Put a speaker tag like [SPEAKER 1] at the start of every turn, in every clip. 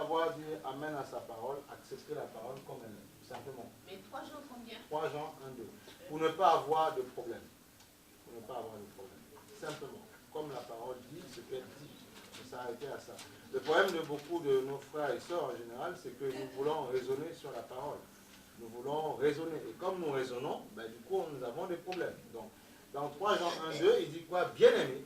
[SPEAKER 1] savoir dire Amen à sa parole, accepter la parole comme elle est, tout simplement.
[SPEAKER 2] Mais 3 Jean combien?
[SPEAKER 1] 3 Jean 1, 2. Pour ne pas avoir de problème. Pour ne pas avoir de problème. Simplement. Comme la parole dit, ce qu'elle dit. Il faut s'arrêter à ça. Le problème de beaucoup de nos frères et sœurs en général, c'est que nous voulons raisonner sur la parole. Nous voulons raisonner. Et comme nous raisonnons, ben, du coup, nous avons des problèmes. Donc, dans 3 Jean 1, 2, il dit quoi? Bien-aimé,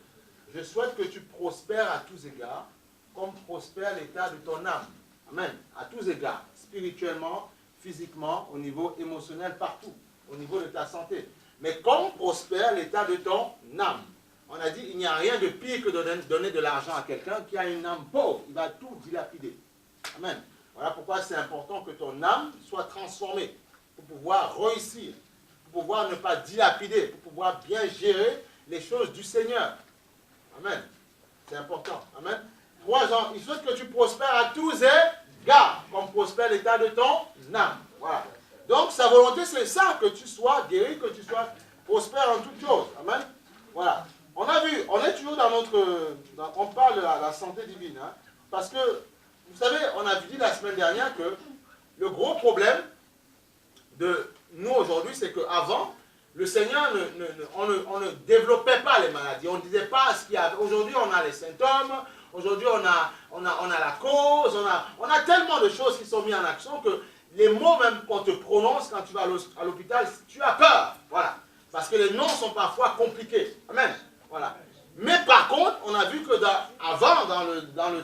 [SPEAKER 1] je souhaite que tu prospères à tous égards, comme prospère l'état de ton âme. Amen. À tous égards. Spirituellement, physiquement, au niveau émotionnel, partout. Au niveau de ta santé. Mais comme prospère l'état de ton âme. On a dit, il n'y a rien de pire que de donner de l'argent à quelqu'un qui a une âme pauvre. Il va tout dilapider. Amen. Voilà pourquoi c'est important que ton âme soit transformée. Pour pouvoir réussir. Pour pouvoir ne pas dilapider. Pour pouvoir bien gérer les choses du Seigneur. Amen. C'est important. Amen. 3 Jean, il souhaite que tu prospères à tous égards, comme prospère l'état de ton âme. Voilà. Donc, sa volonté, c'est ça, que tu sois guéri, que tu sois prospère en toutes choses. Amen. Voilà. On a vu, on est toujours dans notre... on parle de la santé divine. Hein, parce que, vous savez, on a dit la semaine dernière que le gros problème de nous aujourd'hui, c'est qu'avant, le Seigneur, on ne développait pas les maladies. On ne disait pas ce qu'il y a. Aujourd'hui, on a les symptômes. Aujourd'hui, on a la cause. On a tellement de choses qui sont mises en action que les mots même qu'on te prononce quand tu vas à l'hôpital, tu as peur. Voilà. Parce que les noms sont parfois compliqués. Amen. Voilà. Mais par contre, on a vu que avant, dans le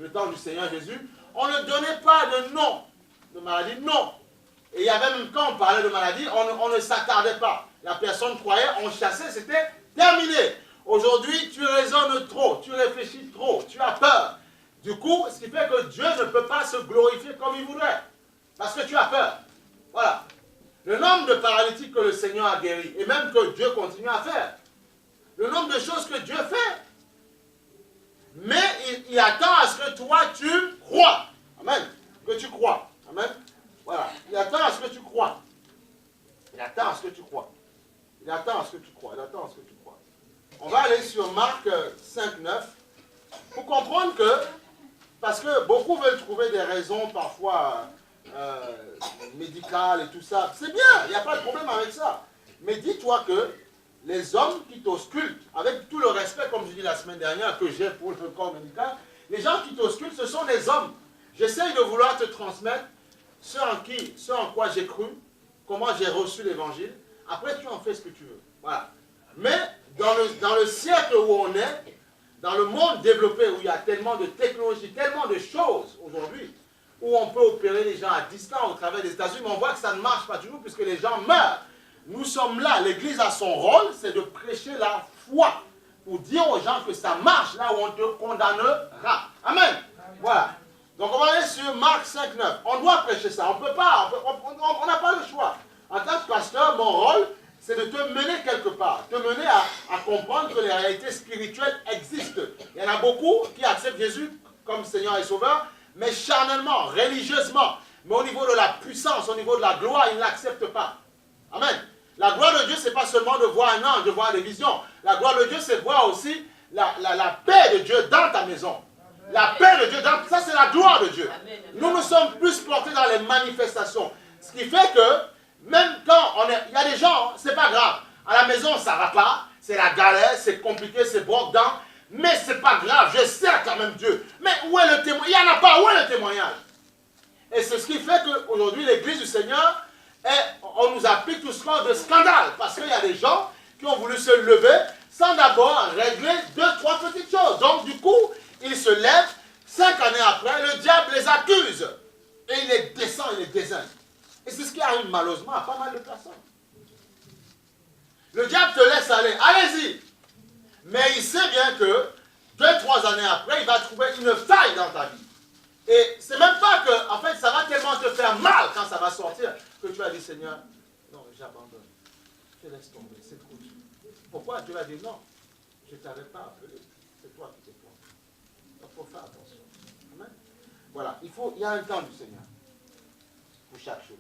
[SPEAKER 1] temps du Seigneur Jésus, on ne donnait pas de nom de maladie. Non. Et il y avait même quand on parlait de maladie, on ne s'attardait pas. La personne croyait, on chassait, c'était terminé. Aujourd'hui, tu raisonnes trop, tu réfléchis trop, tu as peur. Du coup, ce qui fait que Dieu ne peut pas se glorifier comme il voudrait. Parce que tu as peur. Voilà. Le nombre de paralytiques que le Seigneur a guéris, et même que Dieu continue à faire. Le nombre de choses que Dieu fait. Mais il attend à ce que toi, tu crois. Amen. Que tu crois. Amen. Voilà. Il attend à ce que tu crois. Il attend à ce que tu crois. Il attend à ce que tu crois. Il attend à ce que tu crois. On va aller sur Marc 5, 9 pour comprendre que, parce que beaucoup veulent trouver des raisons parfois médicales et tout ça. C'est bien, il n'y a pas de problème avec ça. Mais dis-toi que les hommes qui t'auscultent, avec tout le respect, comme je dis la semaine dernière, que j'ai pour le corps médical, les gens qui t'auscultent, ce sont des hommes. J'essaye de vouloir te transmettre ce en quoi j'ai cru, comment j'ai reçu l'évangile. Après, tu en fais ce que tu veux. Voilà. Mais dans le siècle où on est, dans le monde développé, où il y a tellement de technologies, tellement de choses aujourd'hui, où on peut opérer les gens à distance au travers des États-Unis, mais on voit que ça ne marche pas toujours puisque les gens meurent. Nous sommes là, l'Église a son rôle, c'est de prêcher la foi, pour dire aux gens que ça marche là où on te condamnera. Amen. Voilà. Donc on va aller sur Marc 5, 9. On doit prêcher ça, on ne peut pas, on n'a pas le choix. En tant que pasteur, mon rôle, c'est de te mener quelque part, te mener à comprendre que les réalités spirituelles existent. Il y en a beaucoup qui acceptent Jésus comme Seigneur et Sauveur, mais charnellement, religieusement. Mais au niveau de la puissance, au niveau de la gloire, ils ne l'acceptent pas. Amen. La gloire de Dieu, ce n'est pas seulement de voir un ange, de voir des visions. La gloire de Dieu, c'est de voir aussi la paix de Dieu dans ta maison. La paix de Dieu, ça c'est la gloire de Dieu. Nous nous sommes plus portés dans les manifestations. Ce qui fait que, même quand il y a des gens, c'est pas grave. À la maison, ça ne va pas. C'est la galère, c'est compliqué, c'est broke-down. Mais c'est pas grave, je sers quand même Dieu. Mais où est le témoignage? Il n'y en a pas, où est le témoignage? Et c'est ce qui fait qu'aujourd'hui, l'Église du Seigneur, on nous applique tout ce genre de scandale. Parce qu'il y a des gens qui ont voulu se lever sans d'abord régler 2, 3 petites choses. Donc du coup, ils se lèvent, 5 années après, le diable les accuse. Et il les descend, il les désigne. Et c'est ce qui arrive malheureusement à pas mal de personnes. Le diable te laisse aller, allez-y. Mais il sait bien que 2, 3 années après, il va trouver une faille dans ta vie. Et c'est même pas que, en fait, ça va tellement te faire mal quand ça va sortir, que tu vas dire, Seigneur, non, j'abandonne. Je laisse tomber, c'est trop dur. Pourquoi Dieu va dire, non, je ne t'avais pas appelé, c'est toi qui t'es planté. Donc, il faut faire attention. Amen. Voilà, il y a un temps du Seigneur pour chaque chose.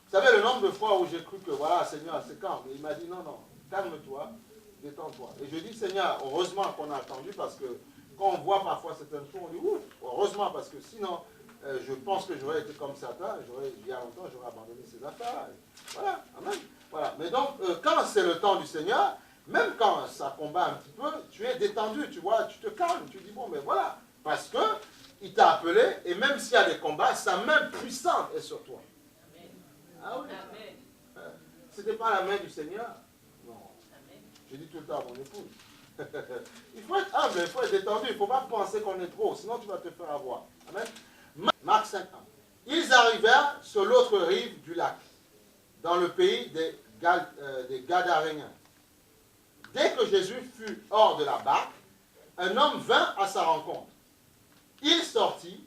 [SPEAKER 1] Vous savez, le nombre de fois où j'ai cru que, voilà, Seigneur, c'est quand? Mais il m'a dit, non, non, calme-toi, détends-toi. Et je dis, Seigneur, heureusement qu'on a attendu parce que quand on voit parfois certaines choses, on dit, ouf, heureusement, parce que sinon, je pense que j'aurais été comme Satan, il y a longtemps, j'aurais abandonné ces affaires. Voilà, amen. Voilà. Mais donc, quand c'est le temps du Seigneur, même quand ça combat un petit peu, tu es détendu, tu vois, tu te calmes, tu dis, bon, mais voilà, parce que il t'a appelé, et même s'il y a des combats, sa main puissante est sur toi. Amen. Ah oui. Amen. C'était pas la main du Seigneur? Non. Amen. Je dis tout le temps à mon épouse. Il faut être humble, il faut être détendu, il ne faut pas penser qu'on est trop, sinon tu vas te faire avoir. Amen. Marc 5. Ils arrivèrent sur l'autre rive du lac, dans le pays des Gadaréens. Dès que Jésus fut hors de la barque, un homme vint à sa rencontre. Il sortit.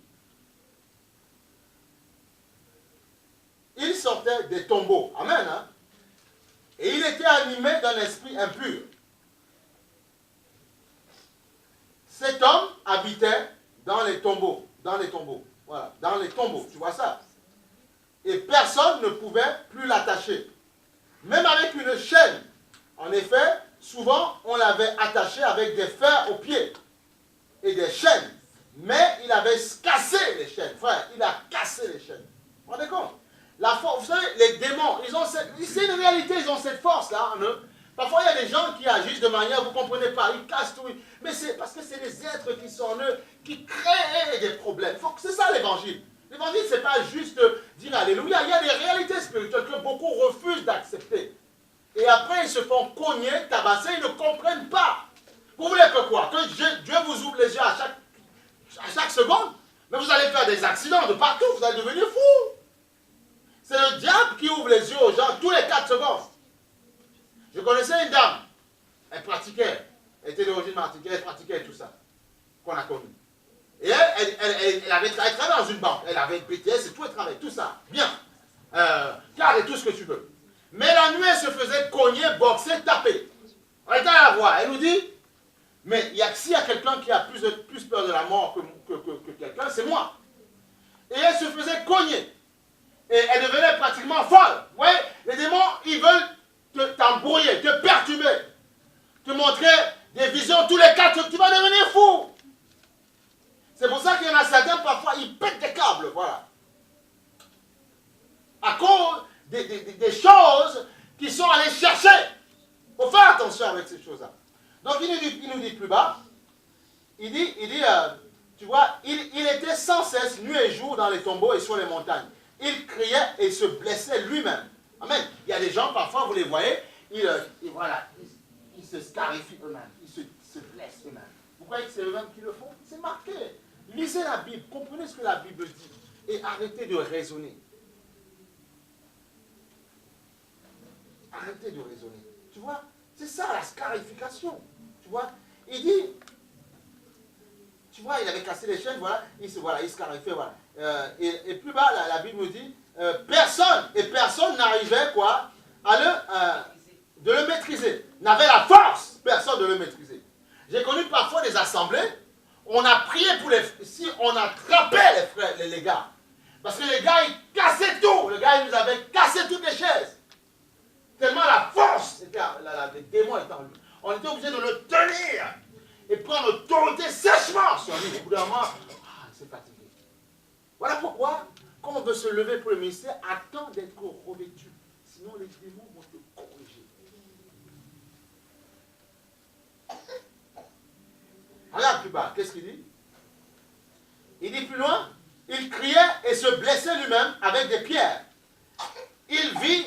[SPEAKER 1] Il sortait des tombeaux. Amen. Hein? Et il était animé d'un esprit impur. Cet homme habitait dans les tombeaux. Dans les tombeaux. Voilà. Dans les tombeaux. Tu vois ça? Et personne ne pouvait plus l'attacher. Même avec une chaîne. En effet, souvent, on l'avait attaché avec des fers aux pieds et des chaînes. Mais il avait cassé les chaînes. Frère, il a cassé les chaînes. Vous vous rendez compte? La force, vous savez, les démons, c'est une réalité, ils ont cette force-là en eux. Parfois, il y a des gens qui agissent de manière, vous ne comprenez pas, ils cassent tout. Mais c'est parce que c'est des êtres qui sont en eux, qui créent des problèmes. C'est ça l'évangile. L'évangile, ce n'est pas juste dire Alléluia. Il y a des réalités spirituelles que beaucoup refusent d'accepter. Et après, ils se font cogner, tabasser, ils ne comprennent pas. Vous voulez que quoi? Que Dieu vous ouvre les yeux à chaque seconde? Mais vous allez faire des accidents de partout, vous allez devenir fou. C'est le diable qui ouvre les yeux aux gens tous les 4 secondes. Je connaissais une dame, elle pratiquait, elle était d'origine martiniquaise, elle pratiquait tout ça, qu'on a connu. Et elle avait travaillé dans une banque, elle avait BTS et tout, elle travaillait, tout ça, bien. Garde tout ce que tu veux. Mais la nuit, elle se faisait cogner, boxer, taper. On était à la voir, elle nous dit, mais s'il y a quelqu'un qui a plus peur de la mort que quelqu'un, c'est moi. Et elle se faisait cogner. Et elle devenait pratiquement folle. Vous voyez, les démons, ils veulent t'embrouiller, te perturber, te montrer des visions tous les 4 jours. Tu vas devenir fou. C'est pour ça qu'il y en a certains, parfois, ils pètent des câbles, voilà. À cause des choses qu'ils sont allés chercher. Il faut faire attention avec ces choses-là. Donc, il nous dit plus bas, il dit tu vois, il était sans cesse, nuit et jour, dans les tombeaux et sur les montagnes. Il criait et se blessait lui-même. Amen. Il y a des gens, parfois, vous les voyez, ils se scarifient eux-mêmes. Ils se blessent eux-mêmes. Vous croyez que c'est eux-mêmes qui le font? C'est marqué. Lisez la Bible, comprenez ce que la Bible dit et arrêtez de raisonner. Arrêtez de raisonner. Tu vois, c'est ça la scarification. Tu vois, il dit, tu vois, il avait cassé les chaînes, voilà, il se scarifiait, voilà. Et plus bas, la Bible nous dit, personne n'arrivait quoi, de le maîtriser. N'avait la force, personne de le maîtriser. J'ai connu parfois des assemblées, on a prié pour si on attrapait les gars. Parce que les gars, ils cassaient tout. Le gars, il nous avait cassé toutes les chaises. Tellement la force, les démons étaient en lui. On était obligé de le tenir et prendre l'autorité sèchement sur lui. Au bout d'un moment, c'est fatigué. Voilà pourquoi, quand on veut se lever pour le ministère, attends d'être revêtu. Sinon, les démons vont te corriger. Regarde plus bas, qu'est-ce qu'il dit? Il dit plus loin, il criait et se blessait lui-même avec des pierres. Il vit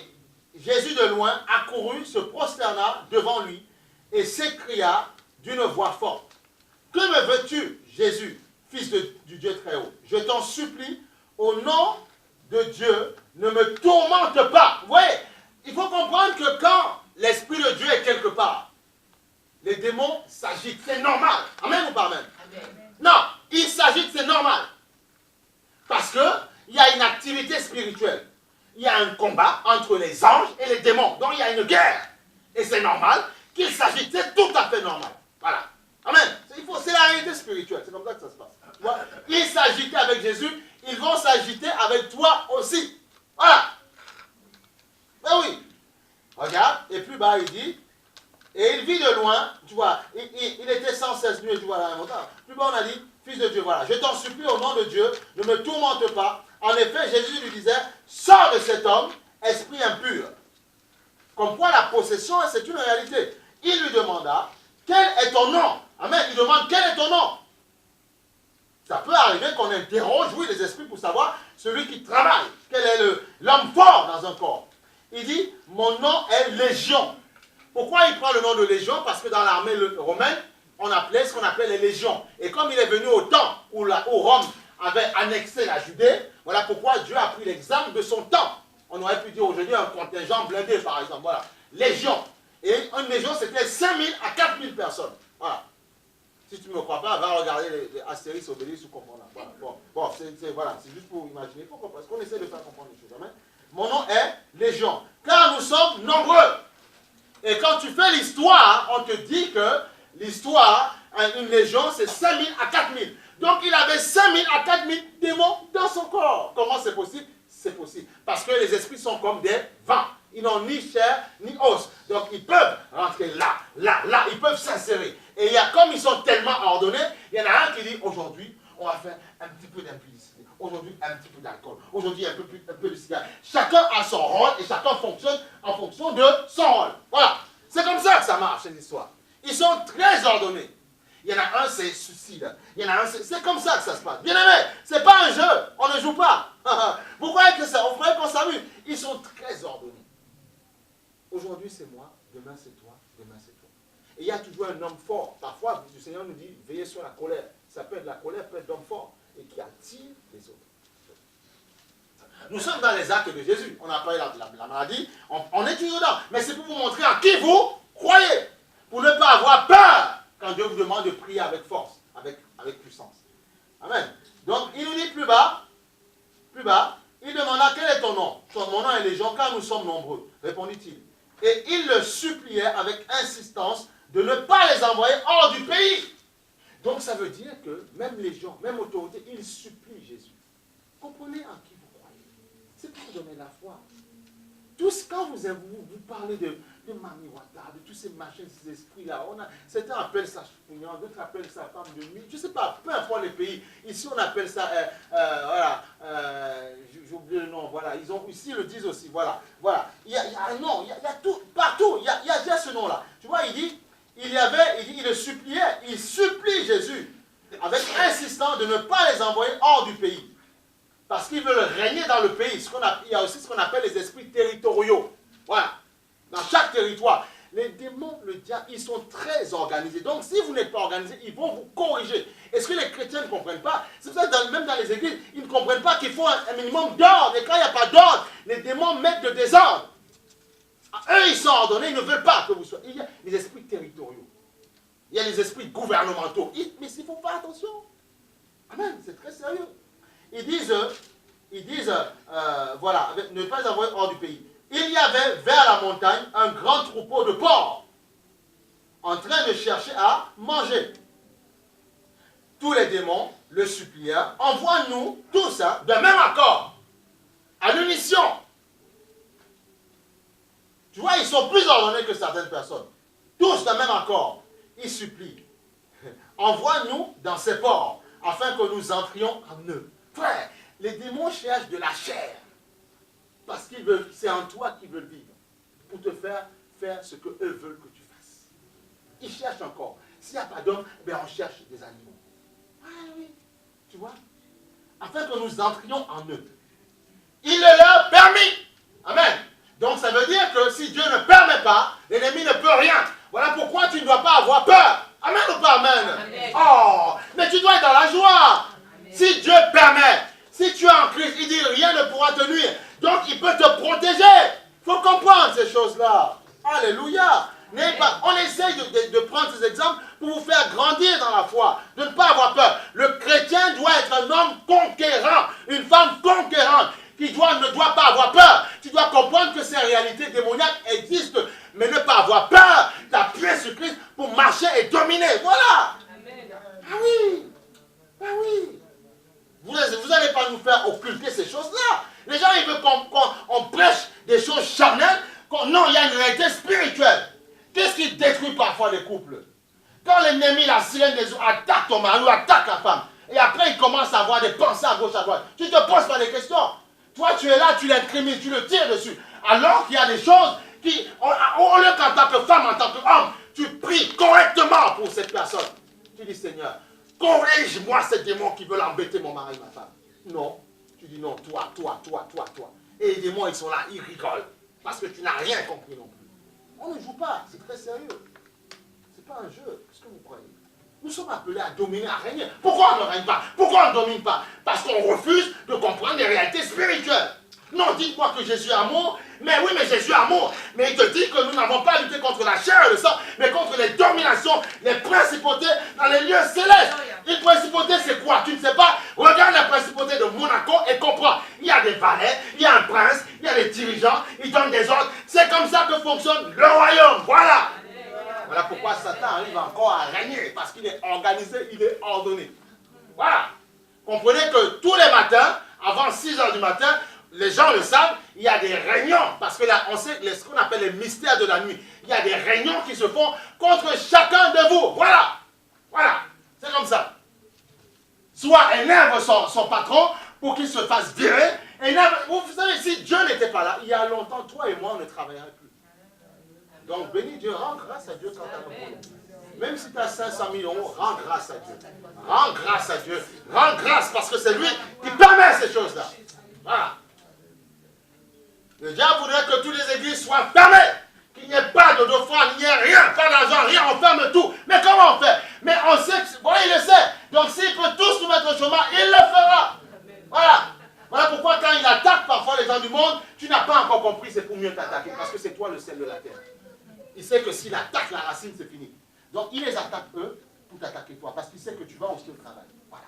[SPEAKER 1] Jésus de loin, accourut, se prosterna devant lui et s'écria d'une voix forte. Que me veux-tu, Jésus, fils du Dieu très haut? Je t'en supplie, au nom de Dieu, ne me tourmente pas. Vous voyez, il faut comprendre que quand l'Esprit de Dieu est quelque part, les démons s'agitent, c'est normal. Amen ou pas amen? Amen. Non, ils s'agitent, c'est normal. Parce qu'il y a une activité spirituelle. Il y a un combat entre les anges et les démons. Donc il y a une guerre. Et c'est normal qu'ils s'agitent. C'est tout à fait normal. Voilà. Amen. C'est la réalité spirituelle. C'est comme ça que ça se passe. Tu vois? Ils s'agitaient avec Jésus. Ils vont s'agiter avec toi aussi. Voilà. Ben oui. Regarde. Et plus bas, il dit. Et il vit de loin. Tu vois. Il était sans cesse nuit et jour dans la montagne. Plus bas, on a dit. fils de Dieu, voilà, je t'en supplie au nom de Dieu, ne me tourmente pas. En effet, Jésus lui disait, sors de cet homme, esprit impur. Comme quoi la possession, c'est une réalité. Il lui demanda, quel est ton nom? Amen. Il demande, quel est ton nom? Ça peut arriver qu'on interroge, oui, les esprits pour savoir celui qui travaille. Quel est l'homme fort dans un corps? Il dit, mon nom est Légion. Pourquoi il prend le nom de Légion? Parce que dans l'armée romaine, on appelait ce qu'on appelait les légions. Et comme il est venu au temps où Rome avait annexé la Judée, voilà pourquoi Dieu a pris l'exemple de son temps. On aurait pu dire aujourd'hui un contingent blindé, par exemple. Voilà, légion. Et une légion, c'était 5000 à 4000 personnes. Voilà. Si tu ne me crois pas, va regarder les Astérix, Obélix ou comprendre. Voilà. Bon, c'est juste pour imaginer. Il faut comprendre. Parce qu'on essaie de faire comprendre les choses. Amen. Mon nom est Légion. Car nous sommes nombreux. Et quand tu fais l'histoire, on te dit que l'histoire, une légion, c'est 5000 à 4000. Donc il avait 5000 à 4000 démons dans son corps. Comment c'est possible? C'est possible. Parce que les esprits sont comme des vents. Ils n'ont ni chair ni os. Donc ils peuvent rentrer là, là, là. Ils peuvent s'insérer. Et comme ils sont tellement ordonnés, il y en a un qui dit aujourd'hui, on va faire un petit peu d'impudicité. Aujourd'hui, un petit peu d'alcool. Aujourd'hui, un peu de cigare. Chacun a son rôle et chacun fonctionne en fonction de son rôle. Voilà. C'est comme ça que ça marche, cette histoire. Ils sont très ordonnés. Il y en a un, c'est suicide. Il y en a un, c'est comme ça que ça se passe. Bien aimé, c'est pas un jeu. On ne joue pas. Vous croyez que ça, on croyait qu'on s'amuse. Ils sont très ordonnés. Aujourd'hui, c'est moi. Demain, c'est toi. Demain, c'est toi. Et il y a toujours un homme fort. Parfois, le Seigneur nous dit, veillez sur la colère. Ça peut être la colère, peut être l'homme fort. Et qui attire les autres. Nous sommes dans les actes de Jésus. On n'a pas eu la maladie. On est toujours dedans. Mais c'est pour vous montrer à qui vous croyez. Pour ne pas avoir peur quand Dieu vous demande de prier avec force, avec puissance. Amen. Donc, il nous dit plus bas, il demanda quel est ton nom? Mon nom est Légion, car nous sommes nombreux, répondit-il. Et il le suppliait avec insistance de ne pas les envoyer hors du pays. Donc, ça veut dire que même Légion, même autorité, il supplie Jésus. Comprenez en qui vous croyez. C'est pour donner la foi. Tous, quand vous parlez de Mami Wata, de tous ces machins, ces esprits-là, certains appellent ça chouignan, d'autres appellent ça femme de nuit, je ne sais pas, peu importe les pays. Ici, on appelle ça, j'ai oublié le nom, voilà, ici, ils le disent aussi, voilà. Il y a un nom, il y a tout, partout, il y a déjà ce nom-là. Tu vois, il dit, il le suppliait, il supplie Jésus, avec insistance de ne pas les envoyer hors du pays. Parce qu'ils veulent régner dans le pays. Il y a aussi ce qu'on appelle les esprits territoriaux. Voilà. Dans chaque territoire. Les démons, le diable, ils sont très organisés. Donc, si vous n'êtes pas organisé, ils vont vous corriger. Est-ce que les chrétiens ne comprennent pas? C'est pour ça que même dans les églises, ils ne comprennent pas qu'il faut un minimum d'ordre. Et quand il n'y a pas d'ordre, les démons mettent le désordre. Eux, ils sont ordonnés, ils ne veulent pas que vous soyez. Il y a les esprits territoriaux. Il y a les esprits gouvernementaux. Mais il faut faire attention. Amen, c'est très sérieux. Ils disent, voilà, ne pas les envoyer hors du pays. Il y avait vers la montagne un grand troupeau de porcs en train de chercher à manger. Tous les démons le supplièrent, envoie-nous tous d'un même accord, à l'unisson. Tu vois, ils sont plus ordonnés que certaines personnes. Tous d'un même accord. Ils supplient. Envoie-nous dans ces porcs, afin que nous entrions en eux. Frère, les démons cherchent de la chair. Parce qu'ils veulent, c'est en toi qu'ils veulent vivre. Pour te faire ce qu'eux veulent que tu fasses. Ils cherchent encore. S'il n'y a pas d'homme, ben on cherche des animaux. Ah oui. Tu vois? Afin que nous entrions en eux. Il le leur permit. Amen. Donc ça veut dire que si Dieu ne permet pas, l'ennemi ne peut rien. Voilà pourquoi tu ne dois pas avoir peur. Amen ou pas amen? Amen. Oh, mais tu dois être dans la joie. Amen. Si Dieu permet, si tu es en Christ, il dit rien ne pourra te nuire. Donc il peut te protéger. Il faut comprendre ces choses-là. Alléluia. On essaye de prendre ces exemples pour vous faire grandir dans la foi, de ne pas avoir peur. Le chrétien doit être un homme conquérant, une femme conquérante, qui ne doit pas avoir peur. Tu dois comprendre que ces réalités démoniaques existent, mais ne pas avoir peur, t'appuyer sur Christ pour marcher et dominer. Voilà. Amen. Ah oui. Ah oui. Vous n'allez pas nous faire occulter ces choses-là. Les gens, ils veulent qu'on prêche des choses charnelles. Non, il y a une réalité spirituelle. Qu'est-ce qui détruit parfois les couples? Quand l'ennemi, la sirène des eaux, attaque ton mari ou attaque la femme, Et après, il commence à avoir des pensées à gauche, à droite. Tu ne te poses pas des questions. Toi, tu es là, tu l'incrimines, tu le tires dessus. Alors qu'il y a des choses qui, au lieu qu'en tant que femme, en tant qu'homme, tu pries correctement pour cette personne. Tu dis, Seigneur, corrige-moi ces démons qui veulent embêter mon mari, ma femme. Non. Tu dis non, toi. Et les démons, ils sont là, ils rigolent. Parce que tu n'as rien compris non plus. On ne joue pas, c'est très sérieux. C'est pas un jeu. Qu'est-ce que vous croyez? Nous sommes appelés à dominer, à régner. Pourquoi on ne règne pas? Pourquoi on ne domine pas? Parce qu'on refuse de comprendre les réalités spirituelles. Non, dites-moi que Jésus est amour. Mais oui, mais Jésus est amour. Mais il te dit que nous n'avons pas à lutter contre la chair et le sang, mais contre les dominations, les principautés dans les lieux célestes. Une principauté, c'est quoi? Tu ne sais pas? Regarde la principauté de Monaco et comprends. Il y a des valets, il y a un prince, il y a des dirigeants, ils donnent des ordres. C'est comme ça que fonctionne le royaume. Voilà. Voilà pourquoi Satan arrive encore à régner, parce qu'il est organisé, il est ordonné. Voilà. Comprenez que tous les matins, avant 6 h du matin, les gens le savent, il y a des réunions, parce que là, on sait ce qu'on appelle les mystères de la nuit. Il y a des réunions qui se font contre chacun de vous. Voilà. Voilà. C'est comme ça. Soit énerve son patron pour qu'il se fasse virer. Vous savez, si Dieu n'était pas là, il y a longtemps, toi et moi, on ne travaillerait plus. Donc, bénis Dieu, rends grâce à Dieu quand tu as un boulot. Même si tu as 500 000 euros, rends grâce à Dieu. Rends grâce à Dieu. Rends grâce parce que c'est lui qui permet ces choses-là. Voilà. Le diable voudrait que toutes les églises soient fermées. Qu'il n'y ait pas d'offrande, il n'y ait rien, pas d'argent, rien, on ferme tout. Mais comment on fait? Mais on sait que, voilà, il le sait. Donc s'il peut tous nous mettre au chômage, il le fera. Voilà. Voilà pourquoi quand il attaque parfois les gens du monde, tu n'as pas encore compris, c'est pour mieux t'attaquer. Parce que c'est toi le sel de la terre. Il sait que s'il attaque la racine, c'est fini. Donc il les attaque eux pour t'attaquer toi. Parce qu'il sait que tu vas aussi au travail. Voilà.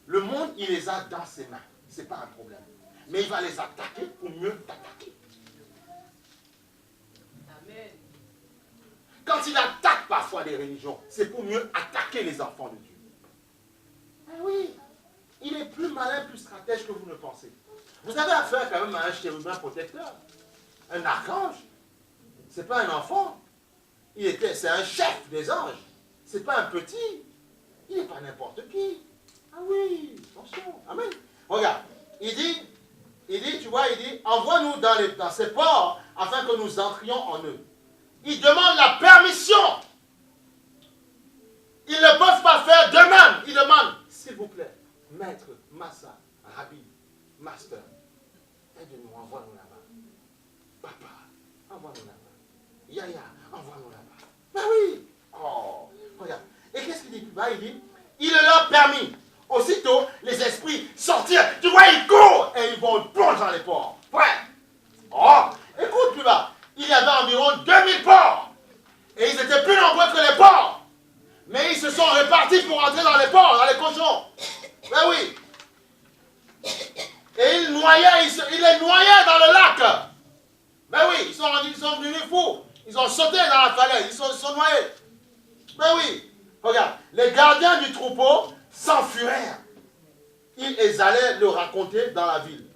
[SPEAKER 1] Le monde, il les a dans ses mains. Ce n'est pas un problème. Mais il va les attaquer pour mieux t'attaquer. Amen. Quand il attaque parfois les religions, c'est pour mieux attaquer les enfants de Dieu. Mais oui, il est plus malin, plus stratège que vous ne pensez. Vous avez affaire quand même à un chérubin protecteur, un archange. Ce n'est pas un enfant. C'est un chef des anges. Ce n'est pas un petit. Il n'est pas n'importe qui. Ah oui, attention. Amen. Regarde, il dit, tu vois, il dit, envoie-nous dans ces ports afin que nous entrions en eux. Il demande la permission. Ils ne peuvent pas faire d'eux-mêmes. Il demande, s'il vous plaît, maître, massa, rabbi, master, aide-nous, envoie-nous là-bas. Papa, envoie-nous là-bas. Yaya, envoie-nous là-bas. Ben oui. Oh, regarde. Et qu'est-ce qu'il dit plus bas? Il dit, il leur permis. Aussitôt, les esprits sortirent. Tu vois, ils courent et ils vont plonger dans les ports. Ouais. Oh, écoute plus bas. Il y avait environ 2000 ports. Et ils étaient plus nombreux que les ports. Mais ils se sont répartis pour entrer dans les ports, dans les cochons. Ben oui. Et ils les noyaient dans le lac. Ben oui, ils sont devenus fous. Ils ont sauté dans la falaise. Ils sont noyés. Ben oui. Regarde, les gardiens du troupeau s'enfuirent. Ils allaient le raconter dans la ville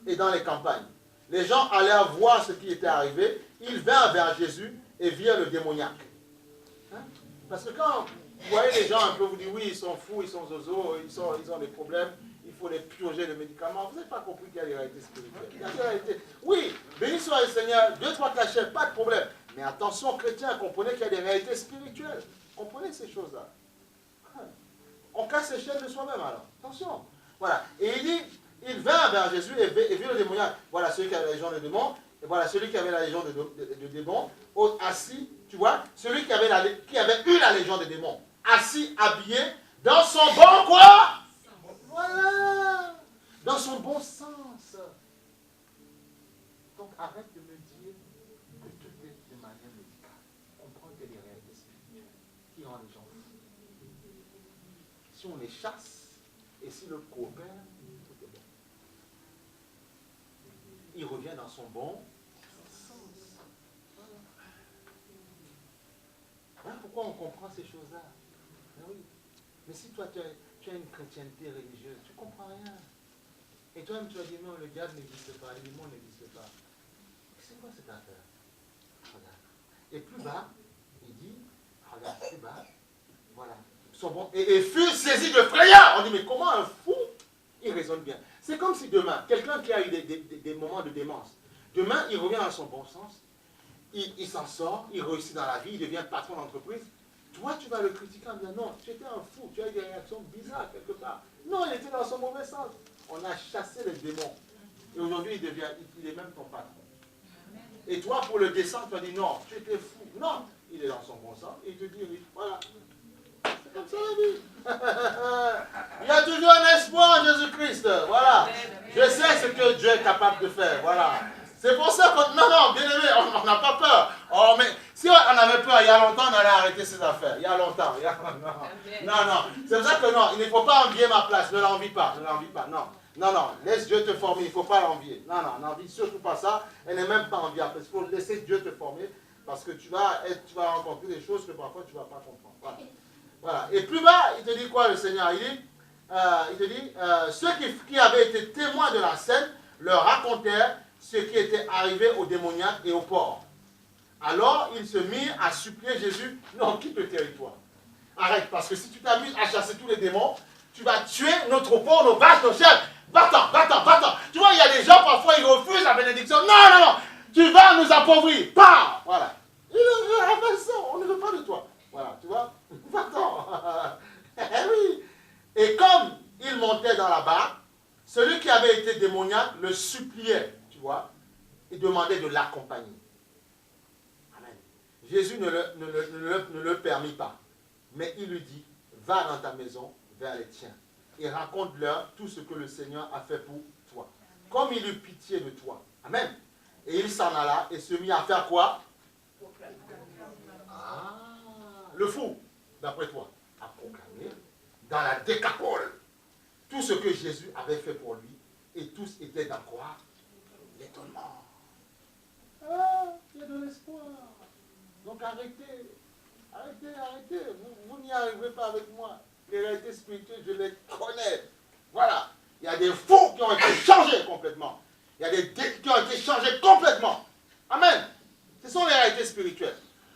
[SPEAKER 1] et dans les campagnes. Les gens allaient voir ce qui était arrivé. Ils vinrent vers Jésus et virent le démoniaque. Hein? Parce que quand vous voyez les gens un peu vous dire oui, ils sont fous, ils sont zozos, ils ont des problèmes, il faut les purger de médicaments. Vous n'avez pas compris qu'il y a des réalités spirituelles. Il y a des réalités. Oui, béni soit le Seigneur, 2-3 cachets, pas de problème. Mais attention, chrétiens, comprenez qu'il y a des réalités spirituelles. Comprenez ces choses-là. On casse les chaînes de soi-même alors. Attention. Voilà. Et il dit, il vint vers Jésus et vit le démoniaque. Voilà celui qui avait la légion de démons. Et voilà celui qui avait la légion de démons. Assis, tu vois, celui qui avait eu la légion de démons. Assis, habillé, dans son bon quoi? Voilà. Dans son bon sens. Donc arrête de me dire que tout est de manière médicale. Comprends que les réalités spirituelles qui rendent les gens fous. Si on les chasse, et si le coopère, tout est bon. Il revient dans son bon sens. Voilà pourquoi on comprend ces choses-là. Oui. Mais si toi, tu as une chrétienté religieuse, tu ne comprends rien. Et toi-même, tu vas dire, non, le diable n'existe pas, les démons n'existent pas. C'est quoi cette affaire? Regarde. Et plus bas, il dit, regarde, plus bas, voilà. et fut saisi de frayeur. On dit, mais comment un fou, il raisonne bien. C'est comme si demain, quelqu'un qui a eu des moments de démence, demain, il revient à son bon sens, il s'en sort, il réussit dans la vie, il devient patron d'entreprise. Toi, tu vas le critiquer en disant, non, tu étais un fou, tu as eu des réactions bizarres quelque part. Non, il était dans son mauvais sens. On a chassé les démons. Et aujourd'hui, il est même ton patron. Et toi, pour le descendre, tu vas dire, non, tu étais fou. Non, il est dans son bon sens, et il te dirige. Voilà. C'est comme ça la vie. Il y a toujours un espoir en Jésus-Christ. Voilà. Je sais ce que Dieu est capable de faire. Voilà. C'est pour ça qu'on... Non, bien aimé, on n'a pas peur. Oh, mais si on avait peur, il y a longtemps, on allait arrêter ces affaires. Il y a longtemps. Non. C'est pour ça que non, il ne faut pas envier ma place. Ne l'envie pas. Non. Laisse Dieu te former. Il ne faut pas l'envier. Non, n'envie surtout pas ça. Elle n'est même pas enviable. Il faut laisser Dieu te former parce que tu vas rencontrer des choses que parfois tu ne vas pas comprendre. Voilà. Et plus bas, il te dit quoi le Seigneur? Il te dit, ceux qui avaient été témoins de la scène leur racontèrent ce qui était arrivé aux démoniaques et aux porcs. Alors, ils se mirent à supplier Jésus, non, quitte le territoire. Arrête, parce que si tu t'amuses à chasser tous les démons, tu vas tuer nos troupeaux, nos vaches, nos chèvres. Va-t'en. Tu vois, il y a des gens, parfois, ils refusent la bénédiction. Non, tu vas nous appauvrir. Pars. Voilà. On ne veut pas de toi. Voilà, tu vois. Va-t'en. Oui. Et comme il montait dans la barque, celui qui avait été démoniaque le suppliait, tu vois, et demandait de l'accompagner. Amen. Jésus ne le permit pas, mais il lui dit, va dans ta maison vers les tiens et raconte-leur tout ce que le Seigneur a fait pour toi. Comme il eut pitié de toi. Amen. Et il s'en alla et se mit à faire quoi? Le fou, d'après toi, a proclamé dans la décapole tout ce que Jésus avait fait pour lui, et tous étaient dans quoi? L'étonnement. Il y a de l'espoir. Donc arrêtez. Vous n'y arriverez pas avec moi. Les réalités spirituelles, je les connais. Voilà. Il y a des fous qui ont été changés complètement. Il y a des qui ont été changés complètement. Amen. Ce sont les réalités spirituelles.